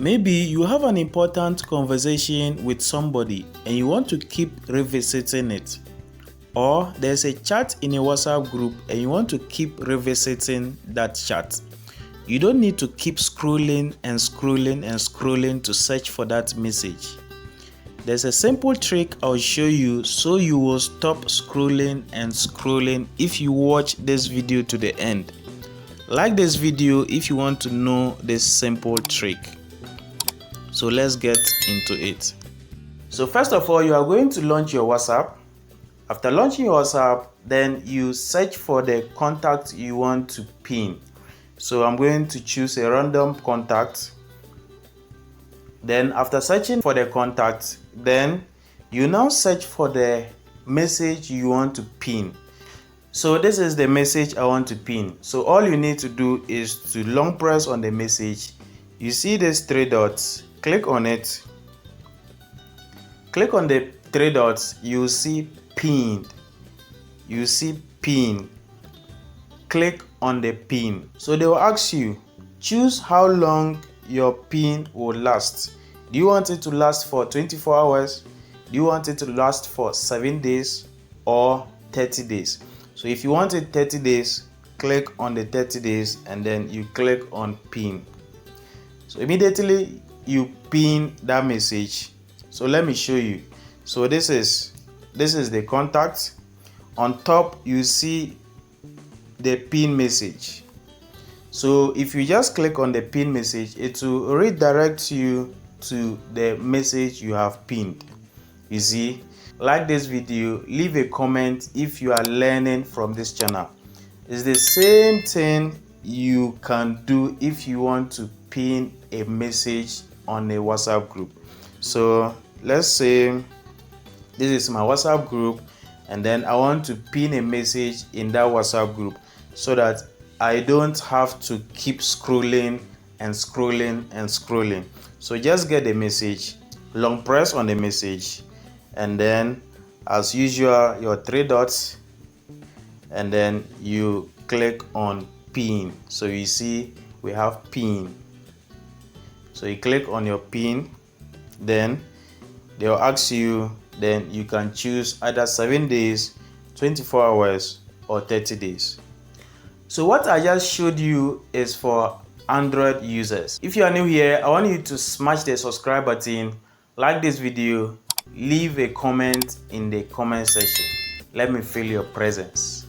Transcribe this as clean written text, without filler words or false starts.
Maybe you have an important conversation with somebody and you want to keep revisiting it. Or there's a chat in a WhatsApp group and you want to keep revisiting that chat. You don't need to keep scrolling and scrolling and scrolling to search for that message. There's a simple trick I'll show you so you will stop scrolling and scrolling if you watch this video to the end. Like this video if you want to know this simple trick. So let's get into it. So first of all, you are going to launch your WhatsApp. After launching your WhatsApp, then you search for the contact you want to pin. So I'm going to choose a random contact. Then after searching for the contact, then you now search for the message you want to pin. So this is the message I want to pin. So all you need to do is to long press on the message. You see these three dots. Click on it. Click on the three dots. You see pinned. You see pin. Click on the pin. So they will ask you, choose how long your pin will last. Do you want it to last for 24 hours? Do you want it to last for 7 days or 30 days? So if you want it 30 days, click on the 30 days and then you click on pin. So immediately you pin that message. So let me show you. So this is the contact. On top you see the pin message. So if you just click on the pin message, it will redirect you to the message you have pinned. You see, like this video, leave a comment if you are learning from this channel. It's the same thing you can do if you want to pin a message on a WhatsApp group. So let's say this is my WhatsApp group and then I want to pin a message in that WhatsApp group so that I don't have to keep scrolling and scrolling and scrolling. So just get the message, long press on the message, and then as usual your three dots, and then you click on pin. So you see we have pin. So you click on your pin, then they'll ask you, then you can choose either 7 days, 24 hours or 30 days. So what I just showed you is for Android users. If you are new here, I want you to smash the subscribe button, like this video, leave a comment in the comment section. Let me feel your presence.